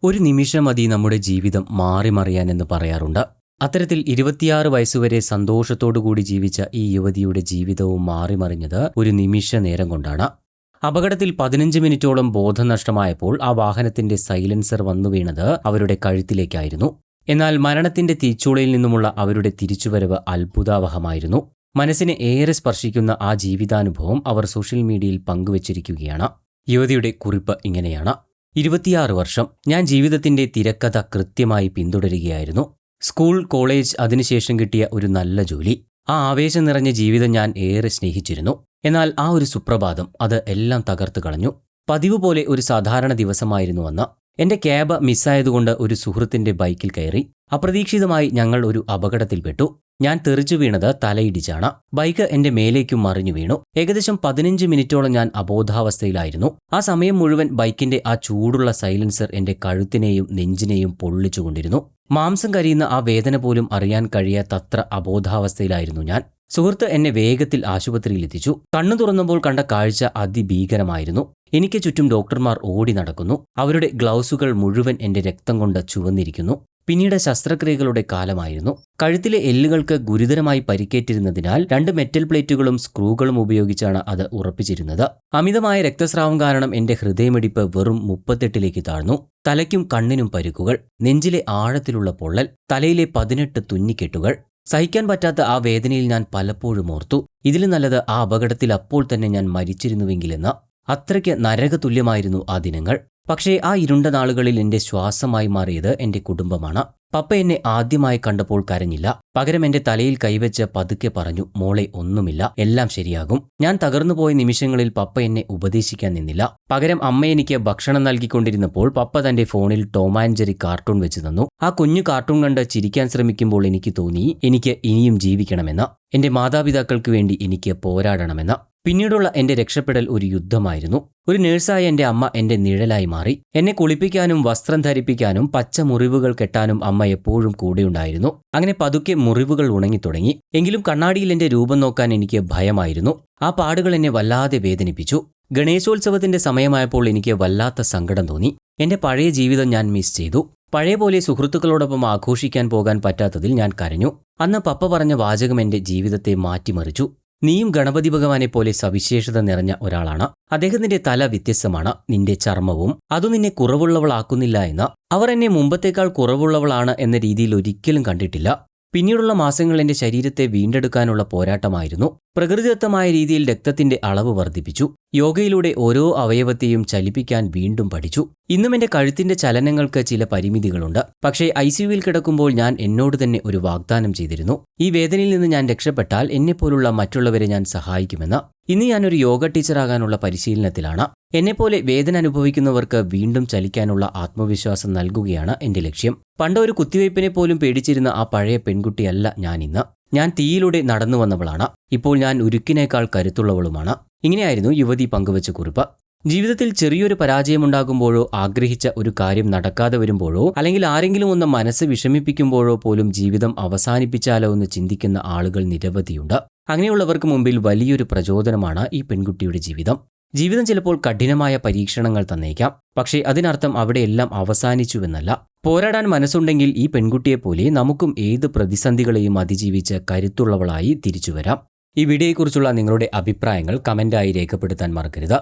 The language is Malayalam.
ഒരു നിമിഷം മതി നമ്മുടെ ജീവിതം മാറിമറിയാനെന്ന് പറയാറുണ്ട്. അത്തരത്തിൽ 26 വയസ്സുവരെ സന്തോഷത്തോടുകൂടി ജീവിച്ച ഈ യുവതിയുടെ ജീവിതവും മാറിമറിഞ്ഞത് ഒരു നിമിഷ നേരം കൊണ്ടാണ്. അപകടത്തിൽ 15 മിനിറ്റോളം ബോധം നഷ്ടമായപ്പോൾ ആ വാഹനത്തിന്റെ സൈലൻസർ വന്നു വീണത് അവരുടെ കഴുത്തിലേക്കായിരുന്നു. എന്നാൽ മരണത്തിന്റെ തീച്ചൂളയിൽ നിന്നുമുള്ള അവരുടെ തിരിച്ചുവരവ് അത്ഭുതാവഹമായിരുന്നു. മനസ്സിനെ ഏറെ സ്പർശിക്കുന്ന ആ ജീവിതാനുഭവം അവർ സോഷ്യൽ മീഡിയയിൽ പങ്കുവച്ചിരിക്കുകയാണ്. യുവതിയുടെ കുറിപ്പ് ഇങ്ങനെയാണ്: 26 വർഷം ഞാൻ ജീവിതത്തിന്റെ തിരക്കഥ കൃത്യമായി പിന്തുടരുകയായിരുന്നു. സ്കൂൾ, കോളേജ്, അതിനുശേഷം കിട്ടിയ ഒരു നല്ല ജോലി. ആ ആവേശം നിറഞ്ഞ ജീവിതം ഞാൻ ഏറെ സ്നേഹിച്ചിരുന്നു. എന്നാൽ ആ ഒരു സുപ്രഭാതം അത് എല്ലാം തകർത്തു കളഞ്ഞു. പതിവ് പോലെ ഒരു സാധാരണ ദിവസമായിരുന്നു അന്ന്. എന്റെ ക്യാബ് മിസ്സായതുകൊണ്ട് ഒരു സുഹൃത്തിന്റെ ബൈക്കിൽ കയറി. അപ്രതീക്ഷിതമായി ഞങ്ങൾ ഒരു അപകടത്തിൽപ്പെട്ടു. ഞാൻ തെറിച്ചു വീണത് തലയിടിച്ചാണ്. ബൈക്ക് എന്റെ മേലേക്കും മറിഞ്ഞു വീണു. ഏകദേശം 15 മിനിറ്റോളം ഞാൻ അബോധാവസ്ഥയിലായിരുന്നു. ആ സമയം മുഴുവൻ ബൈക്കിന്റെ ആ ചൂടുള്ള സൈലൻസർ എന്റെ കഴുത്തിനെയും നെഞ്ചിനെയും പൊള്ളിച്ചുകൊണ്ടിരുന്നു. മാംസം കരിയുന്ന ആ വേദന പോലും അറിയാൻ കഴിയാത്തത്ര അബോധാവസ്ഥയിലായിരുന്നു ഞാൻ. സുഹൃത്ത് എന്നെ വേഗത്തിൽ ആശുപത്രിയിലെത്തിച്ചു. കണ്ണു തുറന്നപ്പോൾ കണ്ട കാഴ്ച അതിഭീകരമായിരുന്നു. എനിക്ക് ചുറ്റും ഡോക്ടർമാർ ഓടി നടക്കുന്നു. അവരുടെ ഗ്ലൗസുകൾ മുഴുവൻ എന്റെ രക്തം കൊണ്ട് ചുവന്നിരിക്കുന്നു. പിന്നീട് ശസ്ത്രക്രിയകളുടെ കാലമായിരുന്നു. കഴുത്തിലെ എല്ലുകൾക്ക് ഗുരുതരമായി പരിക്കേറ്റിരുന്നതിനാൽ 2 മെറ്റൽ പ്ലേറ്റുകളും സ്ക്രൂകളും ഉപയോഗിച്ചാണ് അത് ഉറപ്പിച്ചിരുന്നത്. അമിതമായ രക്തസ്രാവം കാരണം എന്റെ ഹൃദയമിടിപ്പ് വെറും 38ലേക്ക് താഴ്ന്നു. തലയ്ക്കും കണ്ണിനും പരുക്കുകൾ, നെഞ്ചിലെ ആഴത്തിലുള്ള പൊള്ളൽ, തലയിലെ 18 തുന്നിക്കെട്ടുകൾ. സഹിക്കാൻ പറ്റാത്ത ആ വേദനയിൽ ഞാൻ പലപ്പോഴും ഓർത്തു, ഇതിലും നല്ലത് ആ അപകടത്തിൽ അപ്പോൾ തന്നെ ഞാൻ മരിച്ചിരുന്നുവെങ്കിലെന്ന്. അത്രയ്ക്ക് നരകതുല്യമായിരുന്നു ആ ദിനങ്ങൾ. പക്ഷേ ആ ഇരുണ്ട നാളുകളിൽ എന്റെ ശ്വാസമായി മാറിയത് എന്റെ കുടുംബമാണ്. പപ്പ എന്നെ ആദ്യമായി കണ്ടപ്പോൾ കരഞ്ഞില്ല. പകരം എന്റെ തലയിൽ കൈവച്ച് പതുക്കെ പറഞ്ഞു, മോളെ, ഒന്നുമില്ല, എല്ലാം ശരിയാകും. ഞാൻ തകർന്നുപോയ നിമിഷങ്ങളിൽ പപ്പ എന്നെ ഉപദേശിക്കാൻ നിന്നില്ല. പകരം അമ്മ എനിക്ക് ഭക്ഷണം നൽകിക്കൊണ്ടിരുന്നപ്പോൾ പപ്പ തന്റെ ഫോണിൽ ടോം ആൻഡ് ജെറി കാർട്ടൂൺ വെച്ച് തന്നു. ആ കുഞ്ഞു കാർട്ടൂൺ കണ്ട് ചിരിക്കാൻ ശ്രമിക്കുമ്പോൾ എനിക്ക് തോന്നി, എനിക്ക് ഇനിയും ജീവിക്കണമെന്ന്. എന്റെ മാതാപിതാക്കൾക്ക് വേണ്ടി എനിക്ക് പോരാടണമെന്ന്. പിന്നീടുള്ള എന്റെ രക്ഷപ്പെടൽ ഒരു യുദ്ധമായിരുന്നു. ഒരു നേഴ്സായ എന്റെ അമ്മ എന്റെ നിഴലായി മാറി. എന്നെ കുളിപ്പിക്കാനും വസ്ത്രം ധരിപ്പിക്കാനും പച്ച മുറിവുകൾ കെട്ടാനും അമ്മ എപ്പോഴും കൂടെയുണ്ടായിരുന്നു. അങ്ങനെ പതുക്കെ മുറിവുകൾ ഉണങ്ങിത്തുടങ്ങി. എങ്കിലും കണ്ണാടിയിൽ എന്റെ രൂപം നോക്കാൻ എനിക്ക് ഭയമായിരുന്നു. ആ പാടുകൾ എന്നെ വല്ലാതെ വേദനിപ്പിച്ചു. ഗണേശോത്സവത്തിന്റെ സമയമായപ്പോൾ എനിക്ക് വല്ലാത്ത സങ്കടം തോന്നി. എന്റെ പഴയ ജീവിതം ഞാൻ മിസ് ചെയ്തു. പഴയ പോലെ സുഹൃത്തുക്കളോടൊപ്പം ആഘോഷിക്കാൻ പോകാൻ പറ്റാത്തതിൽ ഞാൻ കരഞ്ഞു. അന്ന് പപ്പ പറഞ്ഞ വാചകം എന്റെ ജീവിതത്തെ മാറ്റിമറിച്ചു. നീയും ഗണപതി ഭഗവാനെ പോലെ സവിശേഷത നിറഞ്ഞ ഒരാളാണ്. അദ്ദേഹത്തിന്റെ തല വ്യത്യസ്തമാണ്. നിന്റെ ചർമ്മവും അതു നിന്നെ കുറവുള്ളവളാക്കുന്നില്ല എന്ന്. അവർ എന്നെ മുമ്പത്തേക്കാൾ കുറവുള്ളവളാണ് എന്ന രീതിയിൽ ഒരിക്കലും കണ്ടിട്ടില്ല. പിന്നീടുള്ള മാസങ്ങൾ എന്റെ ശരീരത്തെ വീണ്ടെടുക്കാനുള്ള പോരാട്ടമായിരുന്നു. പ്രകൃതിദത്തമായ രീതിയിൽ രക്തത്തിന്റെ അളവ് വർദ്ധിപ്പിച്ചു. യോഗയിലൂടെ ഓരോ അവയവത്തെയും ചലിപ്പിക്കാൻ വീണ്ടും പഠിച്ചു. ഇന്നും എന്റെ കഴുത്തിന്റെ ചലനങ്ങൾക്ക് ചില പരിമിതികളുണ്ട്. പക്ഷേ ICUവിൽ കിടക്കുമ്പോൾ ഞാൻ എന്നോട് തന്നെ ഒരു വാഗ്ദാനം ചെയ്തിരുന്നു, ഈ വേദനയിൽ നിന്ന് ഞാൻ രക്ഷപ്പെട്ടാൽ എന്നെപ്പോലുള്ള മറ്റുള്ളവരെ ഞാൻ സഹായിക്കുമെന്ന്. ഇന്ന് ഞാനൊരു യോഗ ടീച്ചറാകാനുള്ള പരിശീലനത്തിലാണ്. എന്നെപ്പോലെ വേദന അനുഭവിക്കുന്നവർക്ക് വീണ്ടും ചലിക്കാനുള്ള ആത്മവിശ്വാസം നൽകുകയാണ് എന്റെ ലക്ഷ്യം. പണ്ട് ഒരു കുത്തിവയ്പ്പിനെ പോലും പേടിച്ചിരുന്ന ആ പഴയ പെൺകുട്ടിയല്ല ഞാനിന്ന്. ഞാൻ തീയിലൂടെ നടന്നു വന്നവളാണ്. ഇപ്പോൾ ഞാൻ ഉരുക്കിനേക്കാൾ കരുത്തുള്ളവളുമാണ്. ഇങ്ങനെയായിരുന്നു യുവതി പങ്കുവച്ച കുറിപ്പ്. ജീവിതത്തിൽ ചെറിയൊരു പരാജയമുണ്ടാകുമ്പോഴോ, ആഗ്രഹിച്ച ഒരു കാര്യം നടക്കാതെ വരുമ്പോഴോ, അല്ലെങ്കിൽ ആരെങ്കിലും ഒന്ന് മനസ്സ് വിഷമിപ്പിക്കുമ്പോഴോ പോലും ജീവിതം അവസാനിപ്പിച്ചാലോ എന്ന് ചിന്തിക്കുന്ന ആളുകൾ നിരവധിയുണ്ട്. അങ്ങനെയുള്ളവർക്ക് മുമ്പിൽ വലിയൊരു പ്രചോദനമാണ് ഈ പെൺകുട്ടിയുടെ ജീവിതം. ജീവിതം ചിലപ്പോൾ കഠിനമായ പരീക്ഷണങ്ങൾ തന്നേക്കാം. പക്ഷേ അതിനർത്ഥം അവിടെയെല്ലാം അവസാനിച്ചുവെന്നല്ല. പോരാടാൻ മനസ്സുണ്ടെങ്കിൽ ഈ പെൺകുട്ടിയെപ്പോലെ നമുക്കും ഏത് പ്രതിസന്ധികളെയും അതിജീവിച്ച് കരുത്തുള്ളവളായി തിരിച്ചുവരാം. ഈ വീഡിയോയെക്കുറിച്ചുള്ള നിങ്ങളുടെ അഭിപ്രായങ്ങൾ കമന്റായി രേഖപ്പെടുത്താൻ മറക്കരുത്.